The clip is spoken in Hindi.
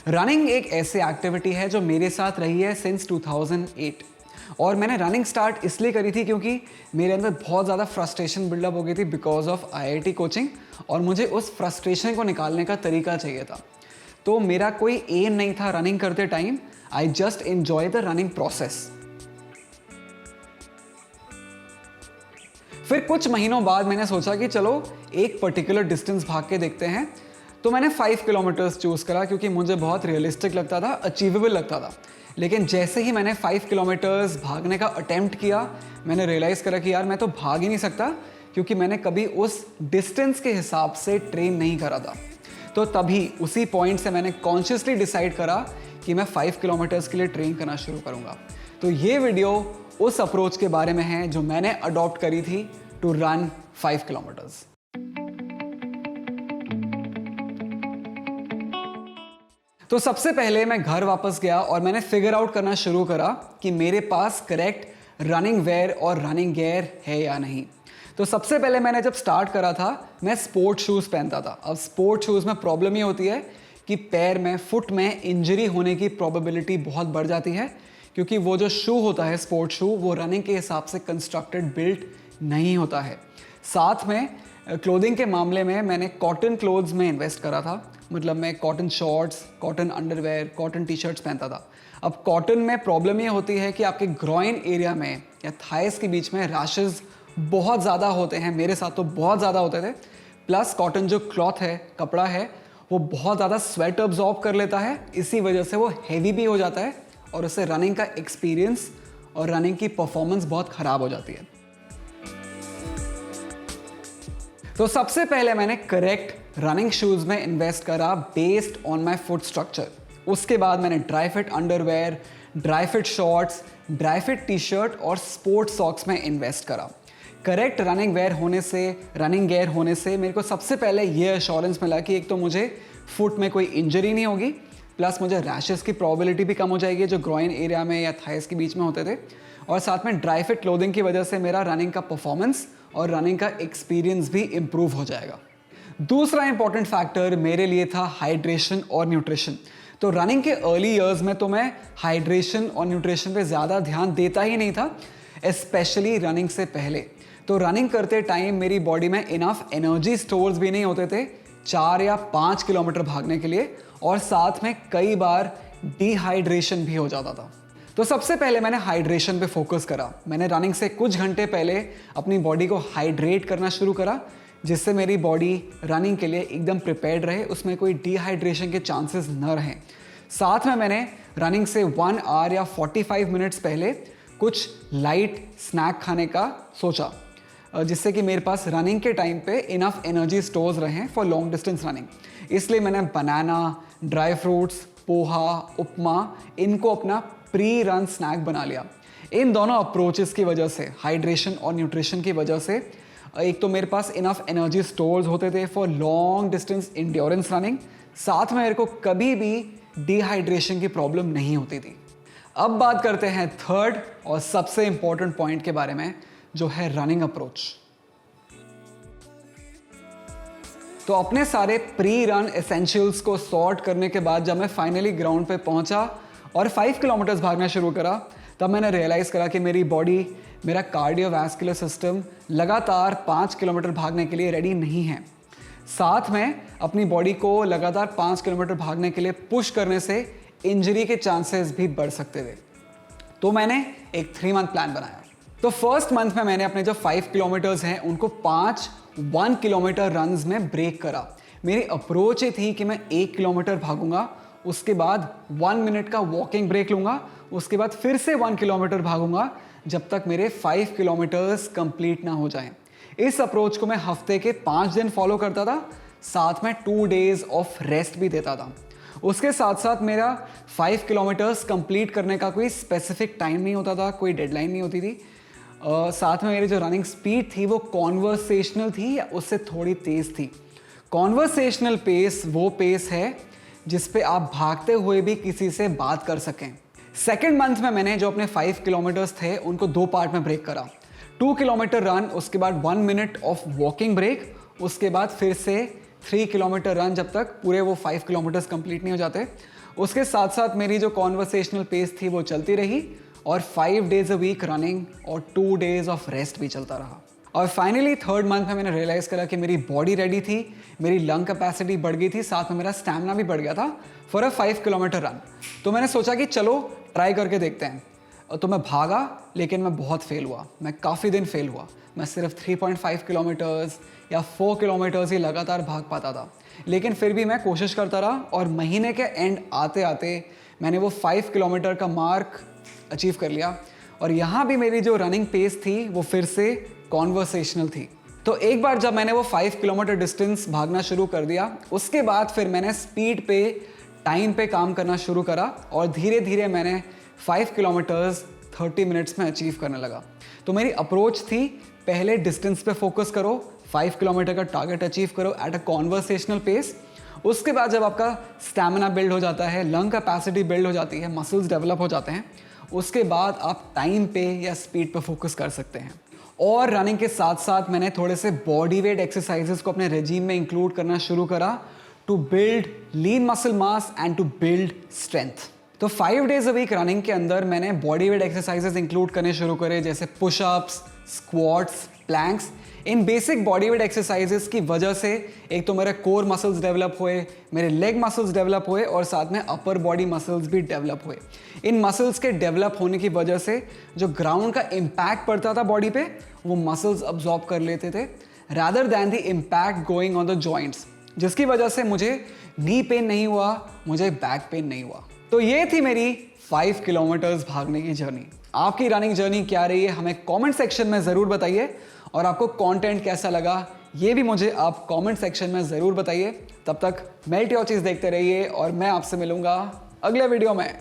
रनिंग एक ऐसी एक्टिविटी है जो मेरे साथ रही है सिंस 2008 और मैंने रनिंग स्टार्ट इसलिए करी थी क्योंकि मेरे अंदर बहुत ज़्यादा फ्रस्ट्रेशन बिल्डअप हो गई थी बिकॉज ऑफ आईआईटी कोचिंग और मुझे उस फ्रस्ट्रेशन को निकालने का तरीका चाहिए था। तो मेरा कोई एम नहीं था रनिंग करते time, I just enjoy the running process. फिर कुछ महीनों बाद मैंने सोचा कि चलो एक पर्टिकुलर डिस्टेंस भाग के देखते हैं। तो मैंने 5 किलोमीटर्स चूज़ करा क्योंकि मुझे बहुत रियलिस्टिक लगता था, अचीवेबल लगता था। लेकिन जैसे ही मैंने 5 किलोमीटर्स भागने का अटेम्प्ट किया, मैंने रियलाइज़ करा कि यार मैं तो भाग ही नहीं सकता क्योंकि मैंने कभी उस डिस्टेंस के हिसाब से ट्रेन नहीं करा था। तो तभी उसी पॉइंट से मैंने कॉन्शियसली डिसाइड करा कि मैं 5 किलोमीटर्स के लिए ट्रेन करना शुरू करूँगा। तो ये वीडियो उस अप्रोच के बारे में है जो मैंने अडॉप्ट करी थी टू रन 5 किलोमीटर्स। तो सबसे पहले मैं घर वापस गया और मैंने फिगर आउट करना शुरू करा कि मेरे पास करेक्ट रनिंग वेयर और रनिंग गियर है या नहीं। तो सबसे पहले मैंने जब स्टार्ट करा था मैं स्पोर्ट शूज़ पहनता था। अब स्पोर्ट शूज़ में प्रॉब्लम ये होती है कि पैर में, फुट में इंजरी होने की प्रोबेबिलिटी बहुत बढ़ जाती है क्योंकि वो जो शू होता है स्पोर्ट शू, वो रनिंग के हिसाब से कंस्ट्रक्टेड बिल्ट नहीं होता है। साथ में क्लोथिंग के मामले में मैंने कॉटन क्लोथ्स में इन्वेस्ट करा था, मतलब मैं cotton shorts, cotton underwear, cotton T shirts पहनता था। अब कॉटन में प्रॉब्लम ये होती है कि आपके ग्रॉइन एरिया में या थाइस के बीच में रैशेस बहुत ज़्यादा होते हैं, मेरे साथ तो बहुत ज़्यादा होते थे। प्लस कॉटन जो क्लॉथ है, कपड़ा है, वो बहुत ज़्यादा स्वेट अब्जॉर्ब कर लेता है, इसी वजह से वो हैवी भी हो जाता है और उससे रनिंग का एक्सपीरियंस और रनिंग की परफॉर्मेंस बहुत ख़राब हो जाती है। तो सबसे पहले मैंने करेक्ट रनिंग शूज़ में इन्वेस्ट करा based on my foot structure. उसके बाद मैंने dry fit underwear, dry fit shorts, dry fit T shirt और स्पोर्ट्स सॉक्स में इन्वेस्ट करा। करेक्ट रनिंग वेयर होने से, रनिंग गियर होने से मेरे को सबसे पहले ये एश्योरेंस मिला कि एक तो मुझे फुट में कोई इंजरी नहीं होगी, प्लस मुझे रैशेस की प्रोबेबिलिटी भी कम हो जाएगी जो ग्रॉइन एरिया में या थाइस के बीच में होते थे। और साथ में ड्राई फिट क्लोथिंग की वजह से मेरा रनिंग का परफॉर्मेंस और रनिंग का एक्सपीरियंस भी इम्प्रूव हो जाएगा। दूसरा इंपॉर्टेंट फैक्टर मेरे लिए था हाइड्रेशन और न्यूट्रिशन। तो रनिंग के अर्ली ईयर्स में तो मैं हाइड्रेशन और न्यूट्रिशन पे ज़्यादा ध्यान देता ही नहीं था, स्पेशली रनिंग से पहले। तो रनिंग करते टाइम मेरी बॉडी में इनफ एनर्जी स्टोर्स भी नहीं होते थे 4 या 5 किलोमीटर भागने के लिए, और साथ में कई बार डिहाइड्रेशन भी हो जाता था। तो सबसे पहले मैंने हाइड्रेशन पे फोकस करा। मैंने रनिंग से कुछ घंटे पहले अपनी बॉडी को हाइड्रेट करना शुरू करा जिससे मेरी बॉडी रनिंग के लिए एकदम प्रिपेयर्ड रहे, उसमें कोई डिहाइड्रेशन के चांसेस न रहें। साथ में मैंने रनिंग से 1 आवर या 45 मिनट्स पहले कुछ लाइट स्नैक खाने का सोचा जिससे कि मेरे पास रनिंग के टाइम पे इनफ एनर्जी स्टोर्स रहें फॉर लॉन्ग डिस्टेंस रनिंग। इसलिए मैंने बनाना, ड्राई फ्रूट्स, पोहा, उपमा, इनको अपना प्री रन स्नैक बना लिया। इन दोनों अप्रोचेस की वजह से, हाइड्रेशन और न्यूट्रिशन की वजह से, एक तो मेरे पास इनफ एनर्जी स्टोर्स होते थे for long distance endurance running, साथ में मेरे को कभी भी डिहाइड्रेशन की प्रॉब्लम नहीं होती थी। अब बात करते हैं थर्ड और सबसे इंपॉर्टेंट पॉइंट के बारे में जो है रनिंग अप्रोच। तो अपने सारे प्री रन एसेंशियल्स को सॉर्ट करने के बाद जब मैं फाइनली ग्राउंड पे पहुंचा और 5 किलोमीटर्स भागना शुरू करा, तब मैंने रियलाइज़ करा कि मेरी बॉडी, मेरा कार्डियोवैस्कुलर सिस्टम लगातार 5 किलोमीटर भागने के लिए रेडी नहीं है। साथ में अपनी बॉडी को लगातार 5 किलोमीटर भागने के लिए पुश करने से इंजरी के चांसेस भी बढ़ सकते थे। तो मैंने एक 3 मंथ प्लान बनाया। तो फर्स्ट मंथ में मैंने अपने जो 5 किलोमीटर्स हैं उनको 5 1 किलोमीटर रन्स में ब्रेक करा। मेरी अप्रोच ये थी कि मैं 1 किलोमीटर भागूंगा, उसके बाद 1 मिनट का वॉकिंग ब्रेक लूँगा, उसके बाद फिर से 1 किलोमीटर भागूंगा जब तक मेरे 5 किलोमीटर्स कंप्लीट ना हो जाएं। इस अप्रोच को मैं हफ्ते के 5 दिन फॉलो करता था, साथ में 2 डेज ऑफ रेस्ट भी देता था। उसके साथ साथ मेरा 5 किलोमीटर्स कंप्लीट करने का कोई स्पेसिफिक टाइम नहीं होता था, कोई डेडलाइन नहीं होती थी। साथ में मेरी जो रनिंग स्पीड थी वो कॉन्वर्सेशनल थी या उससे थोड़ी तेज़ थी। कॉन्वर्सेशनल पेस वो पेस है जिस पे आप भागते हुए भी किसी से बात कर सकें। सेकेंड मंथ में मैंने जो अपने 5 किलोमीटर्स थे उनको 2 पार्ट में ब्रेक करा। 2 किलोमीटर रन, उसके बाद 1 मिनट ऑफ वॉकिंग ब्रेक, उसके बाद फिर से 3 किलोमीटर रन जब तक पूरे वो 5 किलोमीटर्स कंप्लीट नहीं हो जाते। उसके साथ साथ मेरी जो कॉन्वर्सेशनल पेस थी वो चलती रही और 5 डेज अ वीक रनिंग और 2 डेज ऑफ रेस्ट भी चलता रहा। और फाइनली 3rd मंथ में मैंने रियलाइज़ करा कि मेरी बॉडी रेडी थी, मेरी लंग कैपेसिटी बढ़ गई थी, साथ में मेरा स्टैमिना भी बढ़ गया था फॉर अ 5 किलोमीटर रन। तो मैंने सोचा कि चलो ट्राई करके देखते हैं। तो मैं भागा, लेकिन मैं बहुत फेल हुआ। मैं काफ़ी दिन फेल हुआ। मैं सिर्फ 3.5 किलोमीटर्स या 4 किलोमीटर्स ही लगातार भाग पाता था, लेकिन फिर भी मैं कोशिश करता रहा और महीने के एंड आते आते मैंने वो 5 किलोमीटर का मार्क अचीव कर लिया। और यहाँ भी मेरी जो रनिंग पेस थी वो फिर से कॉन्वर्सेशनल थी। तो एक बार जब मैंने वो 5 किलोमीटर डिस्टेंस भागना शुरू कर दिया, उसके बाद फिर मैंने स्पीड पे, टाइम पे काम करना शुरू करा और धीरे धीरे मैंने 5 किलोमीटर्स 30 मिनट्स में अचीव करने लगा। तो मेरी अप्रोच थी, पहले डिस्टेंस पे फोकस करो, 5 किलोमीटर का टारगेट अचीव करो एट अ कॉन्वर्सेशनल पेस। उसके बाद जब आपका स्टैमिना बिल्ड हो जाता है, लंग कैपेसिटी बिल्ड हो जाती है, मसल्स डेवलप हो जाते हैं, उसके बाद आप टाइम पे या स्पीड पे फोकस कर सकते हैं। और रनिंग के साथ साथ मैंने थोड़े से बॉडी वेट एक्सरसाइजेस को अपने रेजीम में इंक्लूड करना शुरू करा to build lean muscle mass and to build strength. तो 5 डेज अ वीक रनिंग के अंदर मैंने बॉडी वेट एक्सरसाइजेस इंक्लूड करने शुरू करे, जैसे पुशअप्स, स्क्वाट्स, प्लैंक्स। इन बेसिक बॉडी वेट एक्सरसाइजेस की वजह से एक तो मेरे कोर मसल्स डेवलप हुए, मेरे लेग मसल्स डेवलप हुए और साथ में अपर बॉडी मसल्स भी डेवलप हुए। इन मसल्स के डेवलप होने की वजह से जो ग्राउंड का इम्पैक्ट पड़ता था बॉडी पे, वो मसल्स अब्जॉर्ब कर लेते थे rather than the impact going on the joints, जिसकी वजह से मुझे नी पेन नहीं हुआ, मुझे बैक पेन नहीं हुआ। तो ये थी मेरी 5 किलोमीटर्स भागने की जर्नी। आपकी रनिंग जर्नी क्या रही है हमें कमेंट सेक्शन में ज़रूर बताइए, और आपको कंटेंट कैसा लगा ये भी मुझे आप कमेंट सेक्शन में ज़रूर बताइए। तब तक मेल्ट योर चीज़ देखते रहिए और मैं आपसे मिलूंगा अगले वीडियो में।